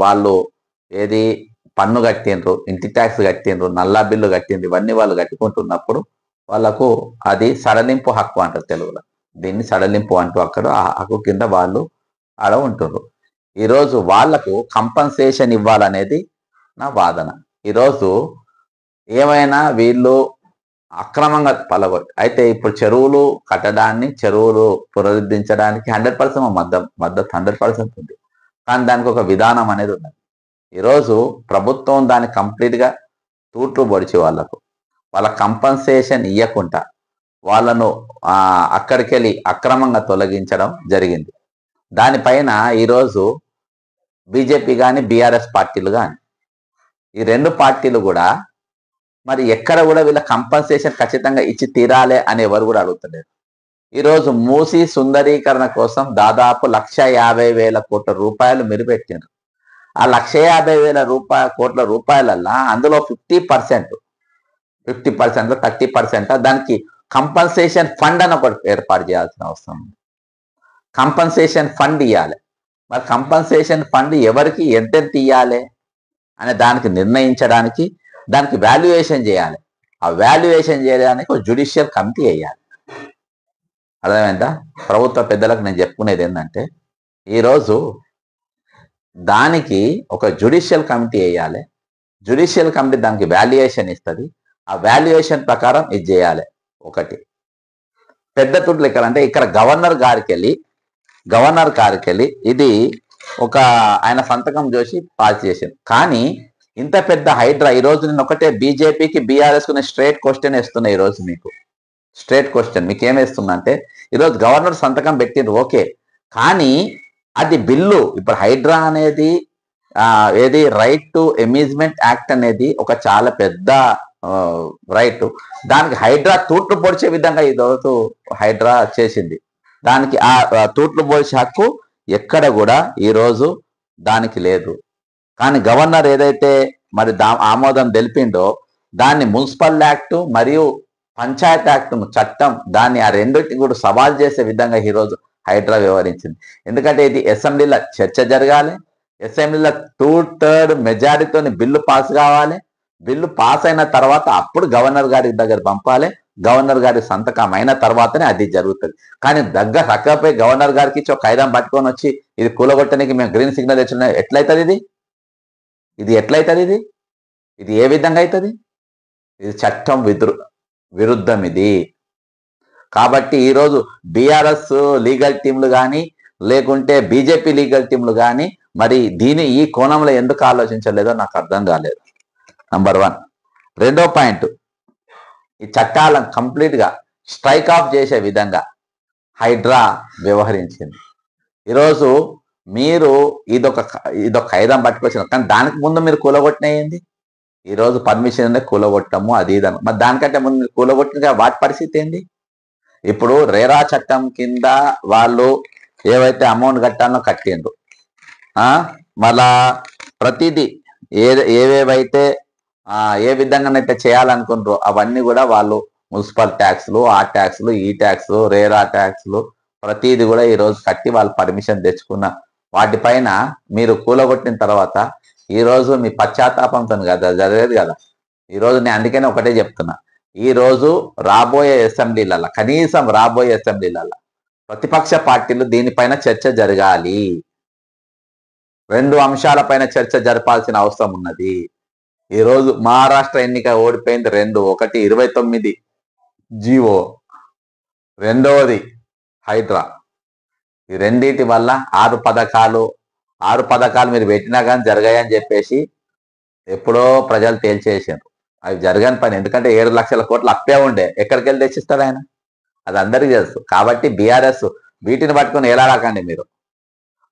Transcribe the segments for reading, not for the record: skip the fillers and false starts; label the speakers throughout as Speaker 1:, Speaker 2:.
Speaker 1: వాళ్ళు ఏది పన్ను కట్టిండ్రు, ఇంటి ట్యాక్స్ కట్టిండ్రు, నల్లా బిల్లు కట్టిండ్రు, ఇవన్నీ వాళ్ళు కట్టుకుంటున్నప్పుడు వాళ్ళకు అది సడలింపు హక్కు అంటారు తెలుగులో. దీన్ని సడలింపు అంటూ అక్కడ ఆ హక్కు కింద వాళ్ళు ఆడ ఉంటుండ్రు. ఈరోజు వాళ్లకు కంపన్సేషన్ ఇవ్వాలనేది నా వాదన. ఈరోజు ఏమైనా వీళ్ళు అక్రమంగా పలగొట్టి అయితే ఇప్పుడు చెరువులు కట్టడాన్ని, చెరువులు పునరుద్ధరించడానికి 100% మద్దతు 100% ఉంది. కానీ దానికి ఒక విధానం అనేది ఉన్నది. ఈరోజు ప్రభుత్వం దాన్ని కంప్లీట్గా తూట్లు పొడిచి వాళ్ళ కంపన్సేషన్ ఇవ్వకుండా వాళ్ళను అక్కడికి వెళ్ళి అక్రమంగా తొలగించడం జరిగింది. దానిపైన ఈరోజు బీజేపీ కానీ బీఆర్ఎస్ పార్టీలు కానీ ఈ రెండు పార్టీలు కూడా మరి ఎక్కడ కూడా వీళ్ళ కంపన్సేషన్ ఖచ్చితంగా ఇచ్చి తీరాలే అని ఎవరు కూడా అడుగుతలేరు. ఈరోజు మూసి సుందరీకరణ కోసం దాదాపు 1,50,000 కోట్ల రూపాయలు మీరు పెట్టినారు. ఆ 1,50,000 కోట్ల రూపాయలల్లా అందులో 50% 30% దానికి కంపన్సేషన్ ఫండ్ అని ఒకటి ఏర్పాటు చేయాల్సిన అవసరం ఉంది. కంపన్సేషన్ ఫండ్ ఇవ్వాలి. మరి కంపన్సేషన్ ఫండ్ ఎవరికి ఎంతెంత ఇవ్వాలి అనే దానికి నిర్ణయించడానికి దానికి వాల్యుయేషన్ చేయాలి. ఆ వాల్యుయేషన్ చేయడానికి ఒక జ్యుడిషియల్ కమిటీ వేయాలి. అర్థమైందా? ప్రభుత్వ పెద్దలకు నేను చెప్పుకునేది ఏంటంటే ఈరోజు దానికి ఒక జ్యుడిషియల్ కమిటీ వేయాలి. జ్యుడిషియల్ కమిటీ దానికి వాల్యుయేషన్ ఇస్తుంది. ఆ వాల్యుయేషన్ ప్రకారం ఇది చేయాలి. ఒకటి పెద్ద తుట్లు ఎక్కడంటే ఇక్కడ గవర్నర్ గారికి వెళ్ళి ఇది ఒక ఆయన సంతకం చేసి పాస్ చేసింది. కానీ ఇంత పెద్ద హైడ్రా ఈరోజు నేను ఒకటే బీజేపీకి బీఆర్ఎస్ నేను స్ట్రేట్ క్వశ్చన్ వేస్తున్నా. ఈరోజు మీకు స్ట్రేట్ క్వశ్చన్ మీకు ఏమేస్తున్నా అంటే ఈరోజు గవర్నర్ సంతకం పెట్టిండ్రు ఓకే, కానీ అది బిల్లు ఇప్పుడు హైడ్రా అనేది ఏది రైట్ టు అమ్యూజ్మెంట్ యాక్ట్ అనేది ఒక చాలా పెద్ద రైట్. దానికి హైడ్రా తూట్లు పొడిచే విధంగా ఈరోజు హైడ్రా చేసింది. దానికి ఆ తూట్లు పొడిచే హక్కు ఎక్కడ కూడా ఈరోజు దానికి లేదు. కానీ గవర్నర్ ఏదైతే మరి ఆమోదం తెలిపిండో దాన్ని మున్సిపల్ యాక్ట్ మరియు పంచాయత్ యాక్ట్ చట్టం దాన్ని ఆ రెండింటిని కూడా సవాల్ చేసే విధంగా ఈరోజు హైడ్రా వ్యవహరించింది. ఎందుకంటే ఇది అసెంబ్లీలో చర్చ జరగాలి, అసెంబ్లీలో 2/3 మెజారిటీతో బిల్లు పాస్ కావాలి. బిల్లు పాస్ అయిన తర్వాత అప్పుడు గవర్నర్ గారి దగ్గర పంపాలి. గవర్నర్ గారి సంతకం అయిన తర్వాతనే అది జరుగుతుంది. కానీ దగ్గర రక్కపై గవర్నర్ గారికి ఇచ్చి ఒక కాగితం పట్టుకొని వచ్చి ఇది కూలగొట్టడానికి మేము గ్రీన్ సిగ్నల్ తెచ్చిన ఎట్లయితుంది? ఇది ఎట్లయితుంది? ఇది ఏ విధంగా అవుతుంది? ఇది చట్టం విరుద్ధం ఇది. కాబట్టి ఈరోజు బీఆర్ఎస్ లీగల్ టీంలు కానీ లేకుంటే బీజేపీ లీగల్ టీంలు కానీ మరి ఈ కోణంలో ఎందుకు ఆలోచించలేదో నాకు అర్థం కాలేదు. నంబర్ 1. రెండో పాయింట్, ఈ చట్టాలను కంప్లీట్గా స్ట్రైక్ ఆఫ్ చేసే విధంగా హైడ్రా వ్యవహరించింది. ఈరోజు మీరు ఇదొక ఖైదం పట్టుకొచ్చిన, కానీ దానికి ముందు మీరు కూలగొట్టినయింది. ఈరోజు పర్మిషన్ కూలగొట్టము అది ఇదను. మరి దానికంటే ముందు మీరు కూలగొట్టిన వాటి పరిస్థితి ఏంది? ఇప్పుడు రేరా చట్టం కింద వాళ్ళు ఏవైతే అమౌంట్ కట్టాలో కట్టిండ్రు. మళ్ళా ప్రతిదీ ఏవేవైతే ఏ విధంగానైతే చేయాలనుకుంటారో అవన్నీ కూడా వాళ్ళు మున్సిపల్ ట్యాక్స్లు, ఆ ట్యాక్స్లు, ఈ ట్యాక్స్లు, రేరా ట్యాక్స్లు ప్రతిదీ కూడా ఈరోజు కట్టి వాళ్ళు పర్మిషన్ తెచ్చుకున్న వాటిపైన మీరు కూలగొట్టిన తర్వాత ఈరోజు మీ పశ్చాత్తాపంతో కదా జరిగేది కదా. ఈరోజు నేను అందుకనే ఒకటే చెప్తున్నా, ఈరోజు రాబోయే అసెంబ్లీలలో కనీసం రాబోయే అసెంబ్లీలలో ప్రతిపక్ష పార్టీలు దీనిపైన చర్చ జరగాలి. 2 అంశాలపైన చర్చ జరపాల్సిన అవసరం ఉన్నది. ఈరోజు మహారాష్ట్ర ఎన్నిక ఓడిపోయింది 2. ఒకటి 29 జీవో, రెండవది హైడ్రా. ఈ రెండింటి వల్ల 6 పథకాలు మీరు పెట్టినా కానీ జరగాయని చెప్పేసి ఎప్పుడో ప్రజలు తేల్చేసారు. అవి జరగని పని. ఎందుకంటే 7 లక్షల కోట్లు అప్పే ఉండే, ఎక్కడికి వెళ్ళి తెచ్చిస్తాడు ఆయన? అది అందరికీ తెలుసు. కాబట్టి బీఆర్ఎస్ వీటిని పట్టుకుని ఎలా రాకండి, మీరు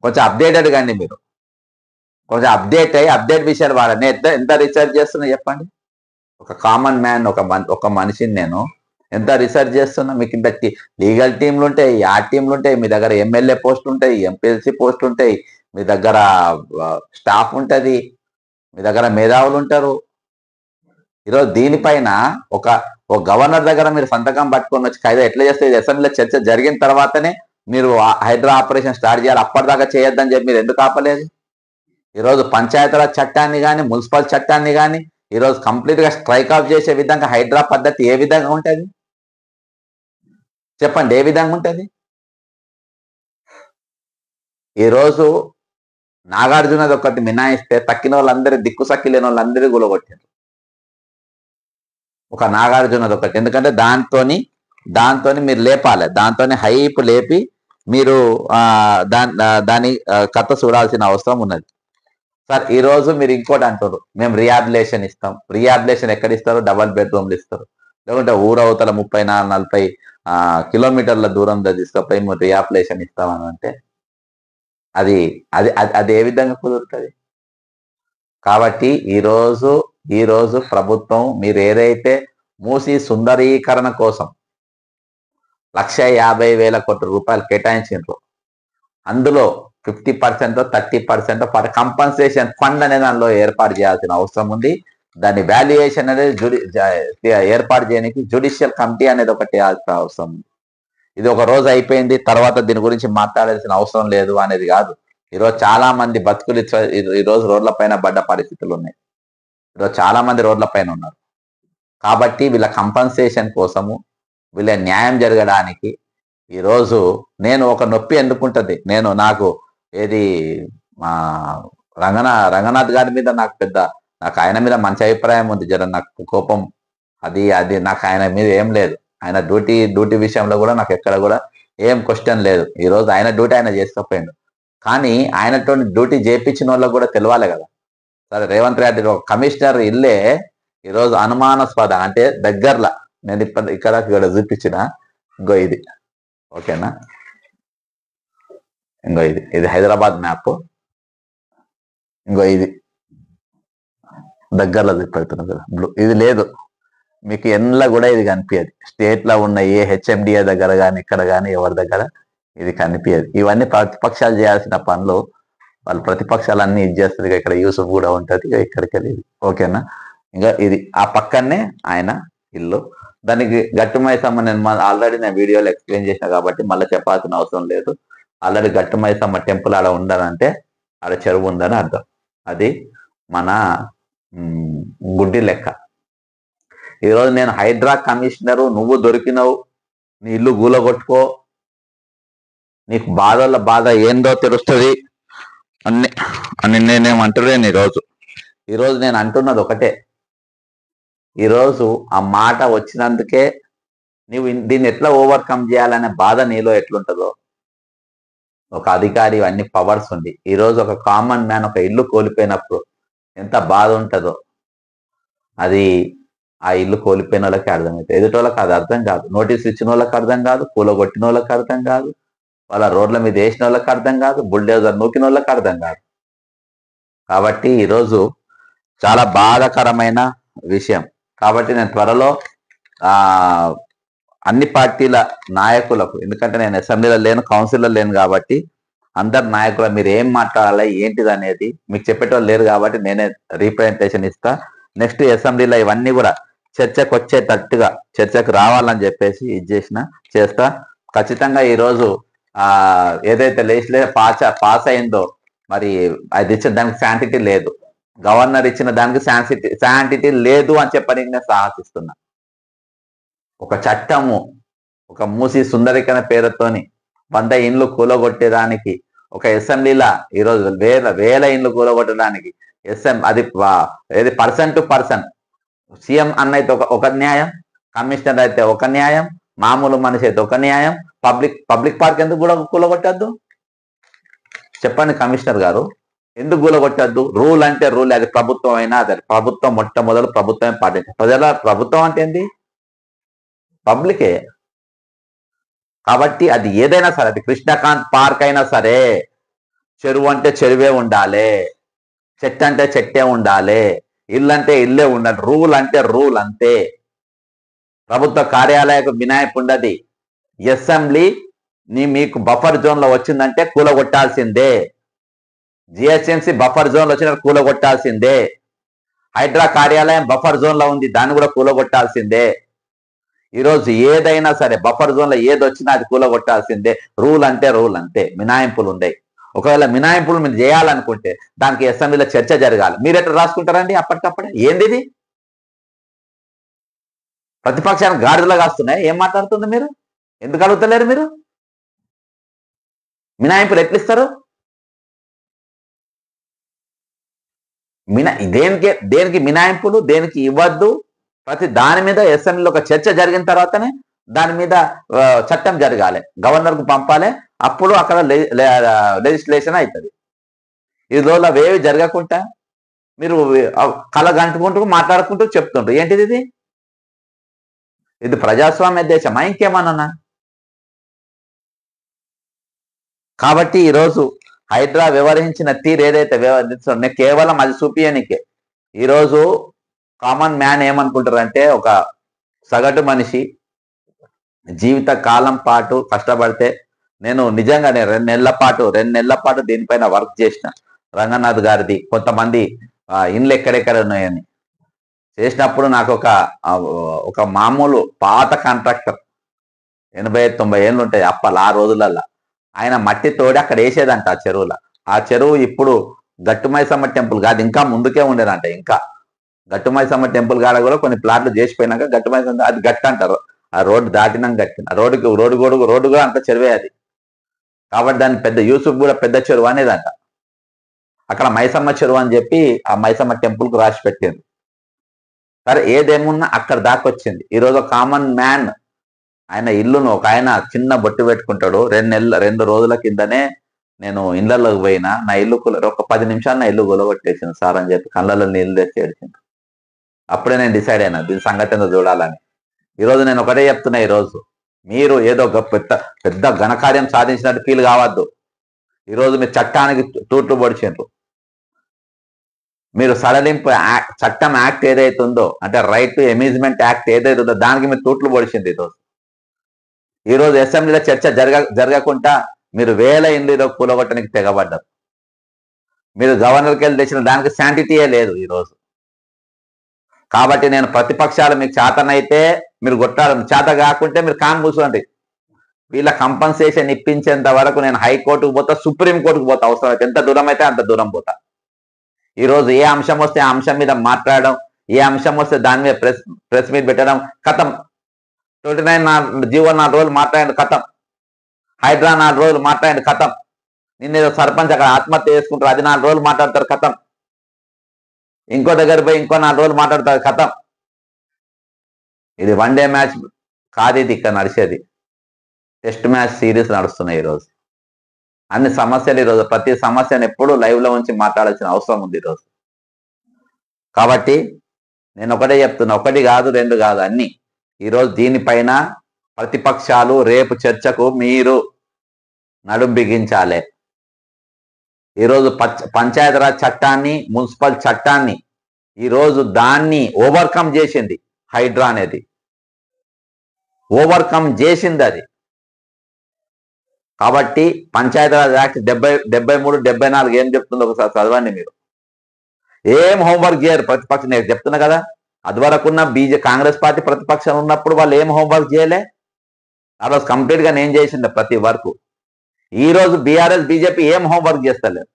Speaker 1: కొంచెం అప్డేటెడ్ కండి. మీరు కొంచెం అప్డేట్ అయ్యి అప్డేట్ విషయాలు వాడండి. ఎంత రీసెర్చ్ చేస్తున్నా చెప్పండి. ఒక కామన్ మ్యాన్, ఒక మనిషిని నేను ఎంత రీసెర్చ్ చేస్తున్నా. మీకు ఇంత లీగల్ టీంలు ఉంటాయి, ఆ టీంలు ఉంటాయి, మీ దగ్గర ఎమ్మెల్యే పోస్టులు ఉంటాయి, ఎంపీఎల్సీ పోస్టులు ఉంటాయి, మీ దగ్గర స్టాఫ్ ఉంటుంది, మీ దగ్గర మేధావులు ఉంటారు. ఈరోజు దీనిపైన ఒక గవర్నర్ దగ్గర మీరు సంతకం పట్టుకొని వచ్చి ఖైదా ఎట్లా చేస్తే అసెంబ్లీలో చర్చ జరిగిన తర్వాతనే మీరు హైడ్రా ఆపరేషన్ స్టార్ట్ చేయాలి. అప్పటిదాకా చేయొద్దని చెప్పి మీరు ఎందుకు ఆపలేదు? ఈరోజు పంచాయతీరాజ్ చట్టాన్ని కానీ మున్సిపల్ చట్టాన్ని కానీ ఈరోజు కంప్లీట్గా స్ట్రైక్ ఆఫ్ చేసే విధంగా హైడ్రా పద్ధతి ఏ విధంగా ఉంటుంది చెప్పండి, ఏ విధంగా ఉంటుంది? ఈరోజు నాగార్జునది ఒకటి మినాయిస్తే తక్కిన వాళ్ళందరూ దిక్కు సక్కి లేని వాళ్ళందరూ గులగొట్టారు. ఒక నాగార్జునది ఒకటి, ఎందుకంటే దాంతో మీరు లేపాలి, దాంతో హైప్ లేపి మీరు దాని కథ చూడాల్సిన అవసరం ఉన్నది. సార్ ఈరోజు మీరు ఇంకోటి అంటారు, మేము రిహాబిలేషన్ ఇస్తాం. రిహాబిలేషన్ ఎక్కడ ఇస్తారు? డబల్ బెడ్రూమ్లు ఇస్తారు. లేకుంటే ఊరవతల 30-40 కిలోమీటర్ల దూరంలో తీసుకుపోయి మేము రిహాబిలేషన్ ఇస్తామని అంటే అది అది అది ఏ విధంగా కుదురుతుంది? కాబట్టి ఈరోజు ప్రభుత్వం మీరు ఏదైతే మూసి సుందరీకరణ కోసం 1,50,000 కోట్ల రూపాయలు కేటాయించారు, అందులో 50% 30% కంపన్సేషన్ ఫండ్ అనేది దానిలో ఏర్పాటు చేయాల్సిన అవసరం ఉంది. దాని వాల్యుయేషన్ అనేది ఏర్పాటు చేయడానికి జ్యుడిషియల్ కమిటీ అనేది ఒకటి చేయాల్సిన అవసరం ఉంది. ఇది ఒక రోజు అయిపోయింది, తర్వాత దీని గురించి మాట్లాడాల్సిన అవసరం లేదు అనేది కాదు. ఈరోజు చాలా మంది బతుకులు ఈరోజు రోడ్ల పైన పడ్డ పరిస్థితులు ఉన్నాయి. ఈరోజు చాలా మంది రోడ్ల పైన ఉన్నారు. కాబట్టి వీళ్ళ కంపన్సేషన్ కోసము, వీళ్ళ న్యాయం జరగడానికి ఈరోజు నేను ఒక నొప్పి ఎందుకుంటుంది, నాకు ఏది రంగనాథ్ గారి మీద నాకు ఆయన మీద మంచి అభిప్రాయం ఉంది. నాకు కోపం అది నాకు ఆయన మీద ఏం లేదు. ఆయన డ్యూటీ విషయంలో కూడా నాకు ఎక్కడ కూడా ఏం క్వశ్చన్ లేదు. ఈరోజు ఆయన డ్యూటీ ఆయన చేసుకోపోయిండు. కానీ ఆయనతో డ్యూటీ చేయించిన వాళ్ళకు కూడా తెలవాలి కదా. సరే, రేవంత్ రెడ్డి ఒక కమిషనర్ ఇల్లే ఈరోజు అనుమానాస్పద అంటే దగ్గరలో, నేను ఇక్కడ చూపించిన ఇంకో ఇది, ఓకేనా, ఇంకో ఇది హైదరాబాద్ మ్యాప్, ఇంకో ఇది దగ్గరలో చూపెడుతున్నా కదా బ్లూ, ఇది లేదు మీకు ఎన్లా కూడా ఇది కనిపించదు. స్టేట్లో ఉన్న ఏ హెచ్ఎండిఏ దగ్గర కానీ ఇక్కడ కానీ ఎవరి దగ్గర ఇది కనిపించదు. ఇవన్నీ ప్రతిపక్షాలు చేయాల్సిన పనులు, వాళ్ళు ప్రతిపక్షాలన్నీ ఇది చేస్తుంది. ఇక్కడ యూసుఫ్ కూడా ఉంటుంది, ఇక్కడికి వెళ్ళి, ఓకేనా. ఇంకా ఇది ఆ పక్కనే ఆయన ఇల్లు. దానికి గట్టుమైసమ్మ నేను ఆల్రెడీ నేను వీడియోలో ఎక్స్ప్లెయిన్ చేసిన కాబట్టి మళ్ళీ చెప్పాల్సిన అవసరం లేదు. ఆల్రెడీ గట్టుమైసమ్మ టెంపుల్ ఆడ ఉందనంటే ఆడ చెరువు ఉందని అర్థం. అది మన గుడ్డి లెక్క. ఈరోజు నేను హైడ్రా కమిషనరు, నువ్వు దొరికినవు, నీ ఇల్లు గూలగొట్టుకో, నీకు బాధ ఏందో తెలుస్తుంది అని నేనేమంటలేను. ఈరోజు నేను అంటున్నది ఒకటే, ఈరోజు ఆ మాట వచ్చినందుకే నీవు దీన్ని ఎట్లా ఓవర్కమ్ చేయాలనే బాధ నీలో ఎట్లుంటుందో, ఒక అధికారి అన్ని పవర్స్ ఉండి ఈరోజు ఒక కామన్ మ్యాన్ ఒక ఇల్లు కోల్పోయినప్పుడు ఎంత బాధ ఉంటుందో అది ఆ ఇల్లు కోల్పోయిన వాళ్ళకి అర్థమవుతుంది. ఎదుటోళ్ళకి అది అర్థం కాదు. నోటీస్ ఇచ్చిన వాళ్ళకి అర్థం కాదు, కూలగొట్టిన వాళ్ళకి అర్థం కాదు, వాళ్ళ రోడ్ల మీద వేసిన వాళ్ళకి అర్థం కాదు, బుల్డోజర్ నూకిన వాళ్ళకి అర్థం కాదు. కాబట్టి ఈరోజు చాలా బాధాకరమైన విషయం. కాబట్టి నేను త్వరలో అన్ని పార్టీల నాయకులకు, ఎందుకంటే నేను అసెంబ్లీలో లేను, కౌన్సిల్లో లేను కాబట్టి అందరు నాయకులు మీరు ఏం మాట్లాడాలి ఏంటిది అనేది మీకు చెప్పేటోళ్ళు లేరు కాబట్టి నేనే రీప్రజెంటేషన్ ఇస్తా. నెక్స్ట్ అసెంబ్లీలో ఇవన్నీ కూడా చర్చకు వచ్చేటట్టుగా చర్చకు రావాలని చెప్పేసి చేస్తా. ఖచ్చితంగా ఈరోజు ఏదైతే లెజిస్లేషన్ పాస్ అయిందో మరి అది ఇచ్చిన దానికి శాంటిటీ లేదు, గవర్నర్ ఇచ్చిన దానికి శాంటిటీ లేదు అని చెప్పని నేను సాహసిస్తున్నా. ఒక చట్టము, ఒక మూసి సుందరీకరణ పేరుతోని 100 ఇండ్లు కూలగొట్టేదానికి, ఒక అసెంబ్లీలో ఈరోజు వేల ఇండ్లు కూలగొట్టడానికి అది ఏది పర్సన్ టు పర్సన్, సీఎం అన్న అయితే ఒక న్యాయం, కమిషనర్ అయితే ఒక న్యాయం, మామూలు మనిషి అయితే ఒక న్యాయం, పబ్లిక్ పార్క్ ఎందుకు కూడా కూలగొట్టద్దు చెప్పండి కమిషనర్ గారు, ఎందుకు కూలగొట్టద్దు? రూల్ అంటే రూల్, అది ప్రభుత్వం అయినా అదే ప్రభుత్వం మొట్టమొదలు ప్రభుత్వమే పాటించాలి. ప్రభుత్వం అంటే ఏంది? పబ్లికే. కాబట్టి అది ఏదైనా సరే, అది కృష్ణకాంత్ పార్క్ అయినా సరే, చెరువు అంటే చెరువే ఉండాలి, చెట్టు అంటే చెట్టే ఉండాలి, ఇల్లు అంటే ఇల్లే ఉండాలి. రూల్ అంటే రూల్ అంతే. ప్రభుత్వ కార్యాలయకు మినహాయింపు ఉండదు. అసెంబ్లీ మీకు బఫర్ జోన్ లో వచ్చిందంటే కూలగొట్టాల్సిందే. జిహెచ్ఎంసీ బఫర్ జోన్ లో వచ్చిన కూలగొట్టాల్సిందే. హైడ్రా కార్యాలయం బఫర్ జోన్ లో ఉంది, దాన్ని కూడా కూలగొట్టాల్సిందే. ఈరోజు ఏదైనా సరే బఫర్ జోన్ లో ఏది వచ్చినా అది కూలగొట్టాల్సిందే. రూల్ అంటే రూల్ అంతే, మినహాయింపులు ఉన్నాయి. ఒకవేళ మినహాయింపులు మీరు చేయాలనుకుంటే దానికి అసెంబ్లీలో చర్చ జరగాలి. మీరు ఎట్లా రాసుకుంటారండి అప్పటికప్పుడే? ఏంది ఇది? ప్రతిపక్షానికి గాడిదలు కాస్తున్నాయి. ఏం మాట్లాడుతుంది మీరు? ఎందుకు అడుగుతలేరు మీరు? మినహాయింపులు ఎట్లిస్తారు? దేనికి మినహాయింపులు, దేనికి ఇవ్వద్దు, ప్రతి దాని మీద అసెంబ్లీలో ఒక చర్చ జరిగిన తర్వాతనే దాని మీద చట్టం జరగాలి, గవర్నర్కు పంపాలి. అప్పుడు అక్కడ లెజిస్లేషన్ అవుతుంది. ఈ రోజులు అవేవి జరగకుండా మీరు కళ గంటుకుంటూ మాట్లాడుకుంటూ చెప్తుంటారు. ఏంటిది ఇది? ఇది ప్రజాస్వామ్య దేశమా ఇంకేమన్నా? కాబట్టి ఈరోజు హైడ్రా వ్యవహరించిన తీరు ఏదైతే వ్యవహరిస్తుందో కేవలం అది చూపియనికే. ఈరోజు కామన్ మ్యాన్ ఏమనుకుంటారంటే, ఒక సగటు మనిషి జీవిత కాలం పాటు కష్టపడితే, నేను నిజంగానే 2 నెలల పాటు దీనిపైన వర్క్ చేసిన, రంగనాథ్ గారిది కొంతమంది ఇండ్లు ఎక్కడెక్కడ ఉన్నాయని చేసినప్పుడు నాకు ఒక మామూలు పాత కాంట్రాక్టర్ 80-90 ఏళ్ళు ఉంటాయి అప్పలు, ఆ రోజులల్లో ఆయన మట్టి తోడి అక్కడ వేసేదంట ఆ చెరువులో. ఆ చెరువు ఇప్పుడు గట్టుమైసమ్మ టెంపుల్ కాదు, ఇంకా ముందుకే ఉండేదంట. ఇంకా గట్టుమైసమ్మ టెంపుల్ కాడ కూడా కొన్ని ప్లాట్లు చేసిపోయినాక గట్టుమైసమ్మ అది గట్టు అంటారు. ఆ రోడ్డు దాటినాక గట్టిన రోడ్డు కూడా అంత చెరువే అది. కాబట్టి దాన్ని పెద్ద యూసుఫ్ కూడా పెద్ద చెరువు అనేదంట. అక్కడ మైసమ్మ చెరువు అని చెప్పి ఆ మైసమ్మ టెంపుల్ కు రాసి పెట్టింది. సరే, ఏదేమున్నా అక్కడ దాకా వచ్చింది. ఈరోజు కామన్ మ్యాన్ ఆయన ఇల్లును ఒక ఆయన చిన్న బొట్టు పెట్టుకుంటాడు. 2 రోజుల కిందనే నేను ఇళ్లలోకి పోయినా, నా ఇల్లు ఒక 10 నిమిషాలు నా ఇల్లు గొలగొట్టేసింది సార్ అని చెప్పి కళ్ళలో నీళ్ళు తెచ్చి ఏడిచింది. అప్పుడే నేను డిసైడ్ అయినా దీని సంగతి ఏందో చూడాలని. ఈరోజు నేను ఒకటే చెప్తున్నా, ఈరోజు మీరు ఏదో పెద్ద ఘనకార్యం సాధించినట్టు ఫీల్ కావద్దు. ఈరోజు మీరు చట్టానికి తూట్లు పొడిచిండ్రు. మీరు సడలింపు చట్టం యాక్ట్ ఏదైతే ఉందో, అంటే రైట్ టు అమ్యూజ్మెంట్ యాక్ట్ ఏదైతే ఉందో దానికి మీరు తూట్లు పొడిచింది. ఈరోజు అసెంబ్లీలో చర్చ జరగకుండా మీరు వేల ఇండ్లు కూలగొట్టడానికి తెగబడ్డారు. మీరు గవర్నర్కి వెళ్ళి తెచ్చిన దానికి శాంటిటీయే లేదు ఈరోజు. కాబట్టి నేను ప్రతిపక్షాలు మీకు చేతనైతే మీరు కొట్టాలి, చేత కాకుంటే మీరు కామ్ కూర్చోండి. వీళ్ళ కంపన్సేషన్ ఇప్పించేంత వరకు నేను హైకోర్టుకు పోతా, సుప్రీంకోర్టుకు పోతా, అవసరం అయితే ఎంత దూరం అయితే అంత దూరం పోతా. ఈరోజు ఏ అంశం వస్తే ఆ అంశం మీద మాట్లాడడం, ఏ అంశం వస్తే దాని మీద ప్రెస్ మీట్ పెట్టడం, కథం. 29 జీవో 4 రోజులు మాట్లాడండి, కథం. హైడ్రా 4 రోజులు మాట్లాడండి, కథం. నిన్నేదో సర్పంచ్ అక్కడ ఆత్మహత్య చేసుకుంటారు, అది 4 రోజులు మాట్లాడతారు, కథం. ఇంకో దగ్గర పోయి ఇంకో 4 రోజులు మాట్లాడతారు, కథం. ఇది 1 డే మ్యాచ్ కాదు, ఇది ఇక్కడ నడిచేది టెస్ట్ మ్యాచ్ సిరీస్ నడుస్తున్నాయి. ఈరోజు అన్ని సమస్యలు, ఈరోజు ప్రతి సమస్యను ఎప్పుడు లైవ్ లో ఉంచి మాట్లాడాల్సిన అవసరం ఉంది ఈరోజు. కాబట్టి నేను ఒకటే చెప్తున్నా, 1 కాదు 2 కాదు, అన్ని. ఈరోజు దీనిపైన ప్రతిపక్షాలు రేపు చర్చకు మీరు నడుం బిగించాలి. ఈరోజు పంచాయతీరాజ్ చట్టాన్ని, మున్సిపల్ చట్టాన్ని ఈరోజు దాన్ని ఓవర్కమ్ చేసింది హైడ్రా అనేది, ఓవర్కమ్ చేసింది అది. కాబట్టి పంచాయతీరాజ్ యాక్ట్ 73, 74 ఏం చెప్తుందో ఒకసారి చదవండి మీరు. ఏం హోంవర్క్ చేయరు ప్రతిపక్షం. నేను చెప్తున్నా కదా, అది వరకున్న కాంగ్రెస్ పార్టీ ప్రతిపక్షం ఉన్నప్పుడు వాళ్ళు ఏం హోంవర్క్ చేయలే. ఆ రోజు కంప్లీట్ గా నేను చేసింది ప్రతి వర్క్. ఈ రోజు బీఆర్ఎస్ బీజేపీ ఏం హోంవర్క్ చేస్తలేదు.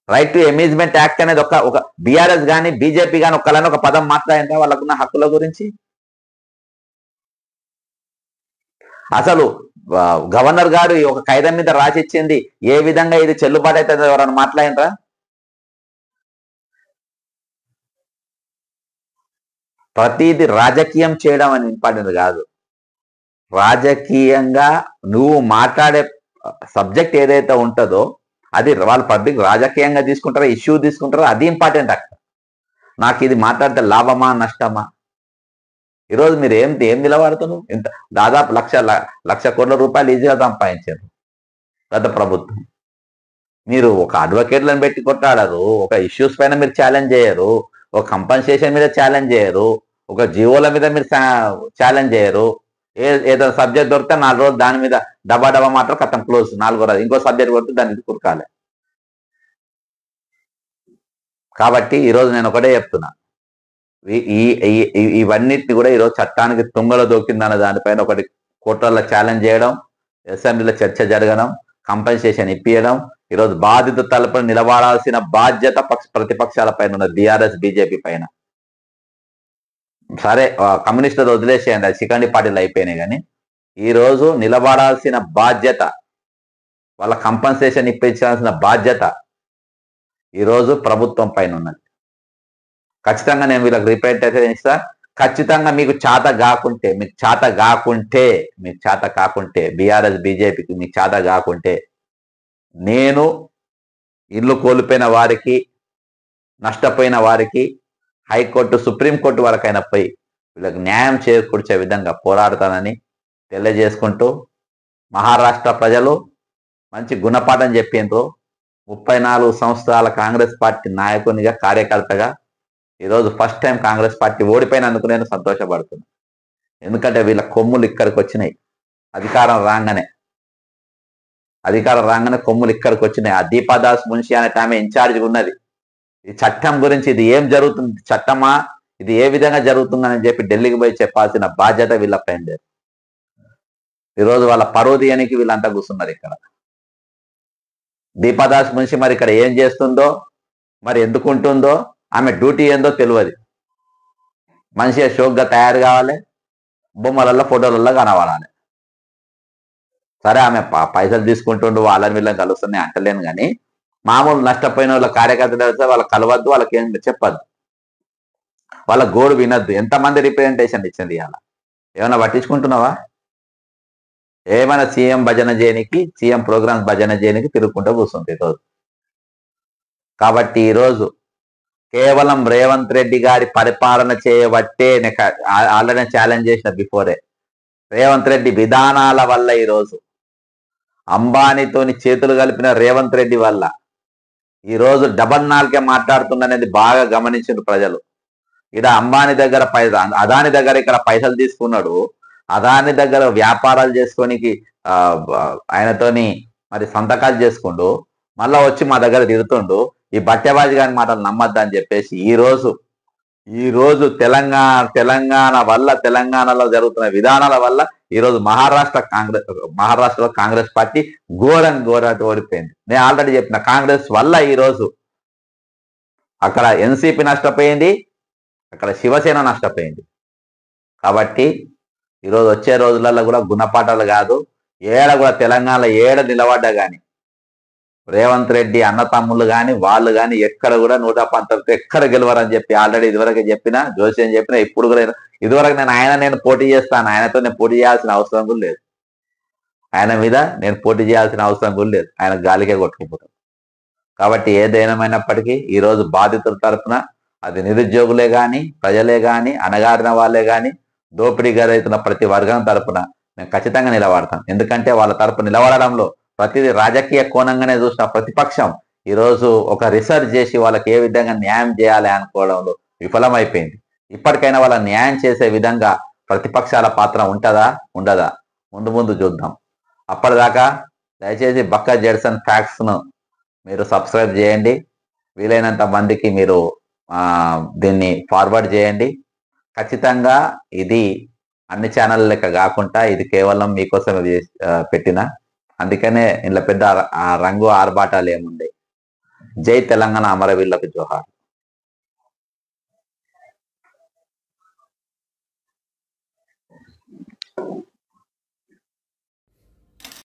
Speaker 1: రైట్ టు అమ్యూజ్మెంట్ యాక్ట్ అనేది ఒక బీఆర్ఎస్ కానీ బీజేపీ కానీ ఒక్కలని ఒక పదం మాట్లాడిందా వాళ్ళకున్న హక్కుల గురించి? అసలు గవర్నర్ గారు ఒక కాగితం మీద రాసిచ్చింది ఏ విధంగా ఇది చెల్లుబాటు అవుతుంది ఎవరైనా మాట్లాడినరా? ప్రతిది రాజకీయం చేయడం అని ఇంపార్టెంట్ కాదు. రాజకీయంగా నువ్వు మాట్లాడే సబ్జెక్ట్ ఏదైతే ఉంటుందో అది వాళ్ళు పబ్లిక్ రాజకీయంగా తీసుకుంటారో, ఇష్యూ తీసుకుంటారో, అది ఇంపార్టెంట్ అక్కడ. నాకు ఇది మాట్లాడితే లాభమా నష్టమా? ఈరోజు మీరు ఏం నిలబడుతున్నారు? ఇంత దాదాపు 1,00,00,000 కోట్ల రూపాయలు ఈజీగా సంపాదించారు గత ప్రభుత్వం. మీరు ఒక అడ్వకేట్లను పెట్టి కొట్టాడరు, ఒక ఇష్యూస్ పైన మీరు ఛాలెంజ్ చేయరు, ఒక కంపన్సేషన్ మీద ఛాలెంజ్ చేయరు, ఒక జీవోల మీద మీరు ఛాలెంజ్ చేయరు. ఏదో సబ్జెక్ట్ దొరికితే 4 రోజులు దాని మీద డబా మాత్రం కథం క్లోజ్. 4వ రోజు ఇంకో సబ్జెక్ట్ కొడితే దాన్ని కురకాలి. కాబట్టి ఈరోజు నేను ఒకటే చెప్తున్నా, ఇవన్నిటిని కూడా ఈరోజు చట్టానికి తుంగలో దొక్కిందన్న దానిపైన ఒకటి కోర్టులలో ఛాలెంజ్ చేయడం, అసెంబ్లీలో చర్చ జరగడం, కంపెన్సేషన్ ఇప్పించడం, ఈరోజు బాధిత తరపున నిలబడాల్సిన బాధ్యత ప్రతిపక్షాల పైన ఉన్న బీఆర్ఎస్ బీజేపీ పైన. సరే కమ్యూనిస్టులు వదిలేసేయండి, అది చికండి పార్టీలు అయిపోయినాయి. కానీ ఈరోజు నిలబడాల్సిన బాధ్యత, వాళ్ళ కంపెన్సేషన్ ఇప్పించాల్సిన బాధ్యత ఈరోజు ప్రభుత్వం పైన ఉన్నది. ఖచ్చితంగా నేను వీళ్ళకి రిప్రజెంటేషన్ ఇస్తా. ఖచ్చితంగా మీకు చేత కాకుంటే బీఆర్ఎస్ బీజేపీకి మీకు చేత కాకుంటే, నేను ఇల్లు కోల్పోయిన వారికి, నష్టపోయిన వారికి హైకోర్టు సుప్రీంకోర్టు వరకైనా పోయి వీళ్ళకి న్యాయం చేకూర్చే విధంగా పోరాడతానని తెలియజేసుకుంటూ, మహారాష్ట్ర ప్రజలు మంచి గుణపాఠం చెప్పిండ్రు. 34 సంవత్సరాల కాంగ్రెస్ పార్టీ నాయకునిగా, కార్యకర్తగా ఈరోజు ఫస్ట్ టైం కాంగ్రెస్ పార్టీ ఓడిపోయినందుకు నేను సంతోషపడుతున్నాను. ఎందుకంటే వీళ్ళ కొమ్ములు ఇక్కడికి వచ్చినాయి. అధికారం రాగానే కొమ్ములు ఇక్కడికి వచ్చినాయి. ఆ దీపాదాస్ మున్షి అనే ఆమె ఇన్ఛార్జ్గా ఉన్నది. ఈ చట్టం గురించి, ఇది ఏం జరుగుతుంది, చట్టమా, ఇది ఏ విధంగా జరుగుతుందని చెప్పి ఢిల్లీకి పోయి చెప్పాల్సిన బాధ్యత వీళ్ళపైన లేదు. ఈరోజు వాళ్ళ పరువు తీయనికి వీళ్ళంతా కూర్చున్నారు ఇక్కడ. దీపాదాస్ మున్షి మరి ఇక్కడ ఏం చేస్తుందో, మరి ఎందుకు ఉంటుందో, ఆమె డ్యూటీ ఏందో తెలియదు. మనిషి షోక్గా తయారు కావాలి, బొమ్మలల్లో ఫోటోలలో కనబడాలి. సరే ఆమె పైసలు తీసుకుంటుండు, వాళ్ళని వీళ్ళని కలుస్తున్నాయి అంటలేను. కానీ మామూలు నష్టపోయిన వాళ్ళ కార్యకర్తలు వస్తే వాళ్ళకి కలవద్దు, వాళ్ళకి ఏం చెప్పద్దు, వాళ్ళ గోడు వినద్దు. ఎంతమంది రిప్రజెంటేషన్ ఇచ్చింది ఇవాళ? ఏమైనా పట్టించుకుంటున్నావా? ఏమైనా సీఎం భజన చేయనికి, సీఎం ప్రోగ్రామ్స్ భజన చేయనికి తిరుగుకుంటూ కూర్చుంది ఈరోజు. కాబట్టి ఈరోజు కేవలం రేవంత్ రెడ్డి గారి పరిపాలన చేయబట్టే, ఆల్రెడీ ఛాలెంజ్ చేసిన బిఫోరే, రేవంత్ రెడ్డి విధానాల వల్ల ఈరోజు అంబానీతోని చేతులు కలిపిన రేవంత్ రెడ్డి వల్ల ఈరోజు డబల్ నాలుకే మాట్లాడుతుందనేది బాగా గమనించిన ప్రజలు. ఇక్కడ అంబానీ దగ్గర అదాని దగ్గర ఇక్కడ పైసలు తీసుకున్నాడు, అదాని దగ్గర వ్యాపారాలు చేసుకోనికి ఆయనతోని మరి సంతకాలు చేసుకుంటూ మళ్ళా వచ్చి మా దగ్గర తిడుతుండు. ఈ బట్టెబాజీ గారి మాటలు నమ్మద్దని చెప్పేసి ఈరోజు తెలంగాణ వల్ల, తెలంగాణలో జరుగుతున్న విధానాల వల్ల ఈరోజు మహారాష్ట్రలో కాంగ్రెస్ పార్టీ ఘోరంగా ఓడిపోయింది. నేను ఆల్రెడీ చెప్పిన, కాంగ్రెస్ వల్ల ఈరోజు అక్కడ ఎన్సీపీ నష్టపోయింది, అక్కడ శివసేన నష్టపోయింది. కాబట్టి ఈరోజు వచ్చే రోజులలో కూడా గుణపాఠాలు కాదు, కూడా తెలంగాణలో నిలబడ్డా కానీ రేవంత్ రెడ్డి అన్నతమ్ముళ్ళు కానీ వాళ్ళు కానీ ఎక్కడ కూడా 119 ఎక్కడ గెలవరని చెప్పి ఆల్రెడీ ఇదివరకు చెప్పిన, జోషి అని చెప్పిన. ఇప్పుడు కూడా ఇదివరకు నేను పోటీ చేస్తాను, ఆయనతో నేను పోటీ చేయాల్సిన అవసరం కూడా లేదు, ఆయన మీద నేను పోటీ చేయాల్సిన అవసరం కూడా లేదు, ఆయన గాలికే కొట్టుకుపోతాడు. కాబట్టి ఏదేమైనప్పటికీ ఈరోజు బాధితుల తరఫున, అది నిరుద్యోగులే కానీ, ప్రజలే కానీ, అణగారిన వాళ్ళే కానీ, దోపిడీ గారైతున్న ప్రతి వర్గం తరఫున మేము ఖచ్చితంగా నిలబడతాం. ఎందుకంటే వాళ్ళ తరపు నిలబడడంలో ప్రతిదీ రాజకీయ కోణంగానే చూసిన ప్రతిపక్షం ఈరోజు ఒక రీసెర్చ్ చేసి వాళ్ళకి ఏ విధంగా న్యాయం చేయాలి అనుకోవడంలో విఫలమైపోయింది. ఇప్పటికైనా వాళ్ళ న్యాయం చేసే విధంగా ప్రతిపక్షాల పాత్ర ఉంటుందా, ఉండదా, ముందు చూద్దాం. అప్పటిదాకా దయచేసి బక్క జెడ్సన్ ఫ్యాక్ట్స్ను మీరు సబ్స్క్రైబ్ చేయండి, వీలైనంత మందికి మీరు దీన్ని ఫార్వర్డ్ చేయండి. ఖచ్చితంగా ఇది అన్ని ఛానల్ లెక్క కాకుండా ఇది కేవలం మీకోసం పెట్టిన, అందుకనే ఇంట్లో పెద్ద రంగు ఆర్భాటాలు ఏముండే. జై తెలంగాణ, అమరవీరులకు జోహార్.